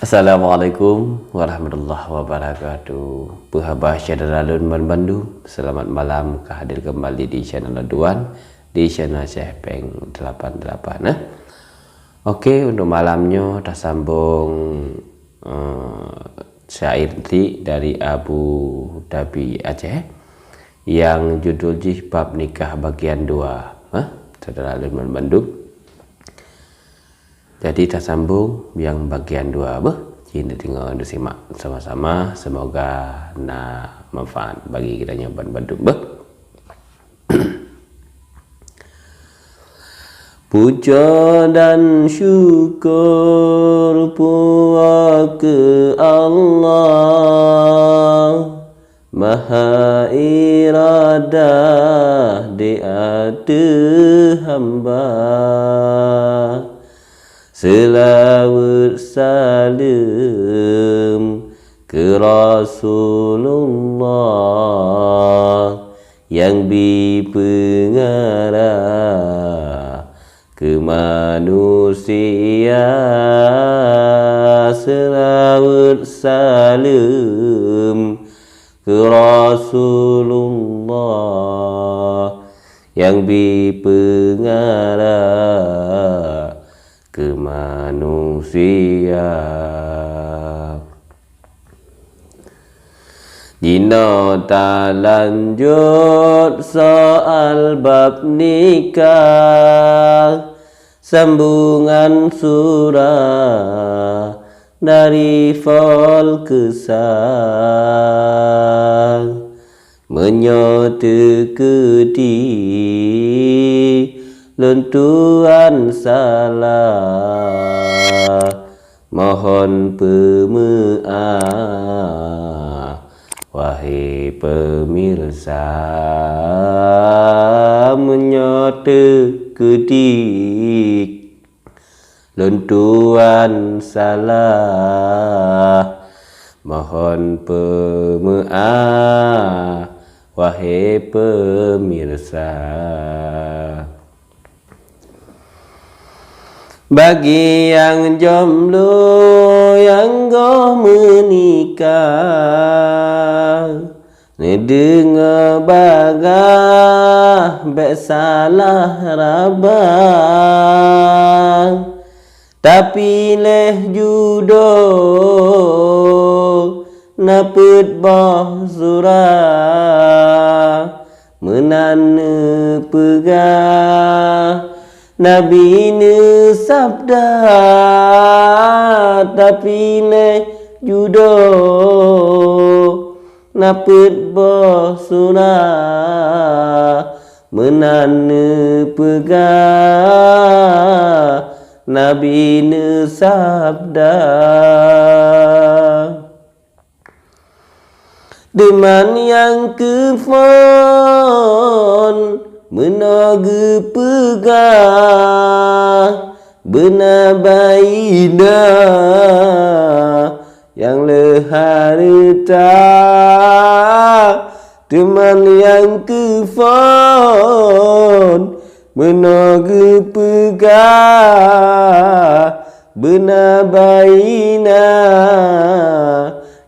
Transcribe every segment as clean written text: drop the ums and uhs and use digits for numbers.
Assalamualaikum warahmatullahi wabarakatuh. Puhabah Syadaralun Bandung. Selamat malam, hadir kembali di channel Duan, di channel Syekh Peng 88. Oke, untuk malamnya kita sambung syair dari Abu Dhabi Aceh yang judul Bab Nikah bagian 2. Syadaralun Bandung. Jadi kita sambung yang bagian 2. Ini tinggal disimak sama-sama. Semoga manfaat bagi kita nyoban Bandung. Puja dan syukur puas ke Allah, Maha iradah di atas hamba. Selawat salam ke Rasulullah yang berpengarah ke manusia. Selawat salam ke Rasulullah yang berpengarah ke manusia. Dina tak lanjut soal bab nikah, sambungan surah dari fal kesal, menyata ketik lentuan salah, mohon pemaaf wahai pemirsa. Menyata ketik lentuan salah, mohon pemaaf wahai pemirsa. Bagi yang jomblo yang goh menikah, ni dengar bagah bek salah rabang, tapi leh judo naput boh surah, menana pegah Nabi ni sabda, tapi ne judo naput boh surah, menana pegah Nabi ni sabda. Deman yang kefon menaga pegah benar baina yang leharita. Teman yang kefon menaga pegah benar baina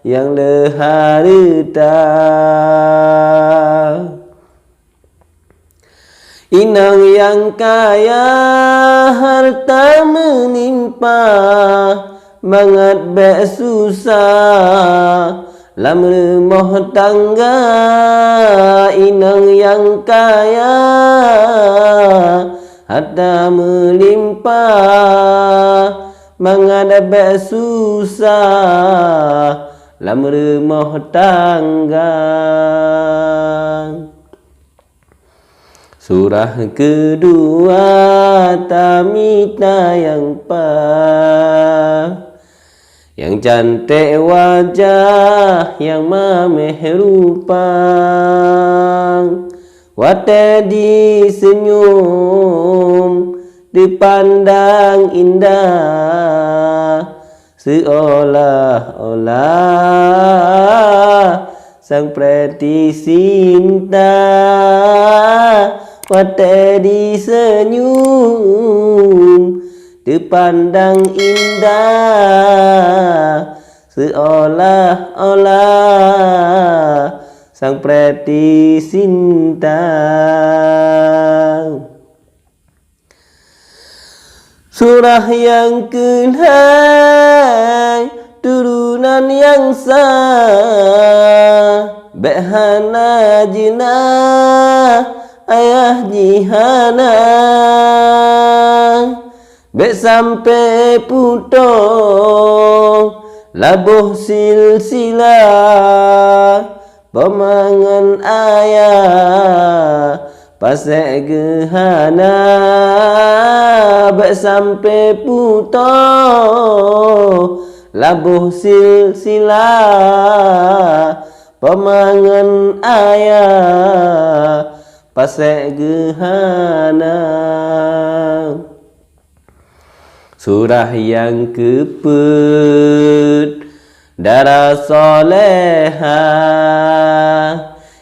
yang leharita. Inang yang kaya harta menimpa, banget bek susah lam rumah tangga. Inang yang kaya harta melimpah, banget bek susah lam rumah tangga. Surah kedua Tamita yang yang cantik wajah yang mameh rupa, wate disenyum dipandang indah, seolah-olah sang preti cinta. Wate disenyum dipandang indah, seolah-olah sang preti Sinta. Surah yang kenai, turunan yang sah, behana jinah ayah jihana, bek sampai putong labuh silsilah, pemangan ayah pasek gehana, bek sampai putong labuh silsilah, pemangan ayah pasek gehana. Surah yang keput darah soleha,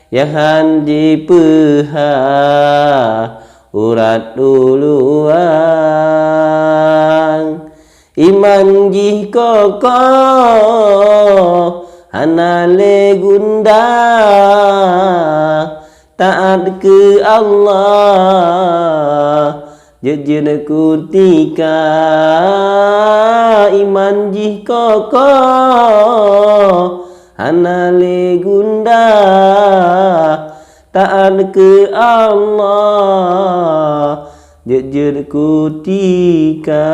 yang handi peha urat duluan, iman jih kokoh hanale gundah, taat ke Allah jejen kutika, iman jih kokoh hanale gundah, taat ke Allah jejen kutika.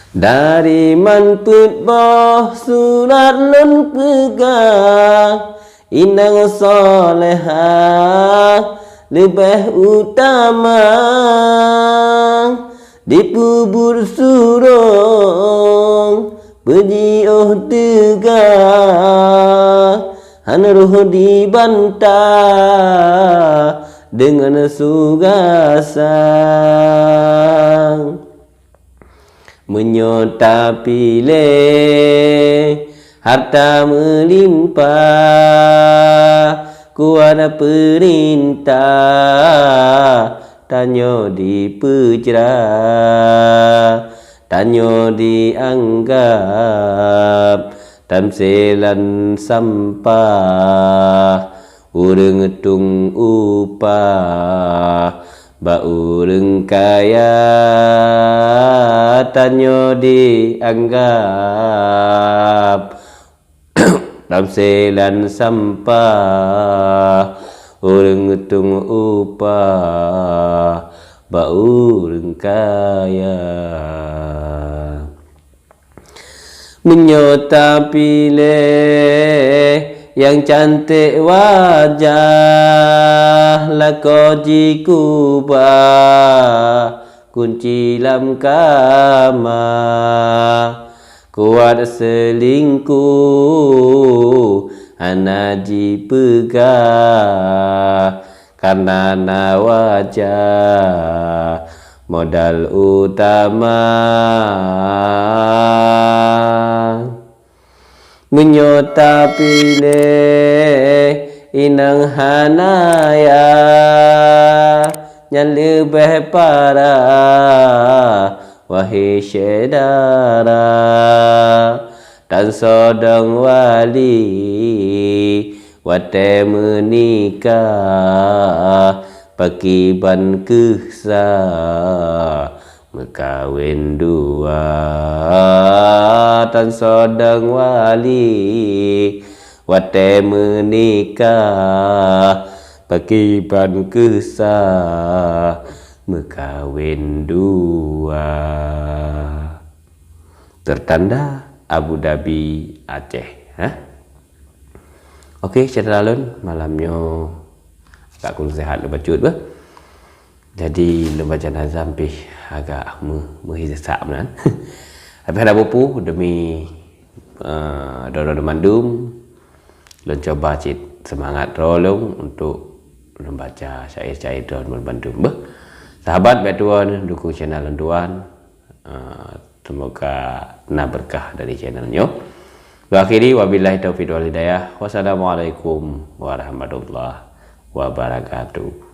Dari manput boh surat nun pegang, inang solehah lebih utama, dipubur surung berjiuh tegah, hanruh dibantah dengan sugasang. Menyota pilih harta melimpah, kuada perintah tanyo dipecerah, tanyo dianggap tamselan sampah, urang tung upah ba urang kaya, tanyo dianggap tamselan sampah, urang tung upah ba urang kaya. Menyota pilih yang cantik wajah, lakoji kubah kunci lam kamar, kuat selingkuh anaji pegah, karena na wajah modal utama. Menyota pilih inang hanaya, yang lebih parah wahai syedara, dan sodong wali wate menikah, pakiban kisah mekawin dua, tan sodong wali wate menikah, pakiban kisah mekawin dua. Tertanda Abu Dhabi Aceh. Okey, cerita lalu malamnya agak kurang sehat lepas cut bah. Jadi lembaga nazam pih agak menghisap kan. Habis ada bupu demi Dora Mandum dan coba cit semangat rolong untuk membaca syair-syair Dora Mandum bah. Sahabat betuan dukung channel Duan, semoga na berkah dari channelnya. Akhiri wabillahi taufiq wal hidayah. Wassalamualaikum warahmatullahi wabarakatuh.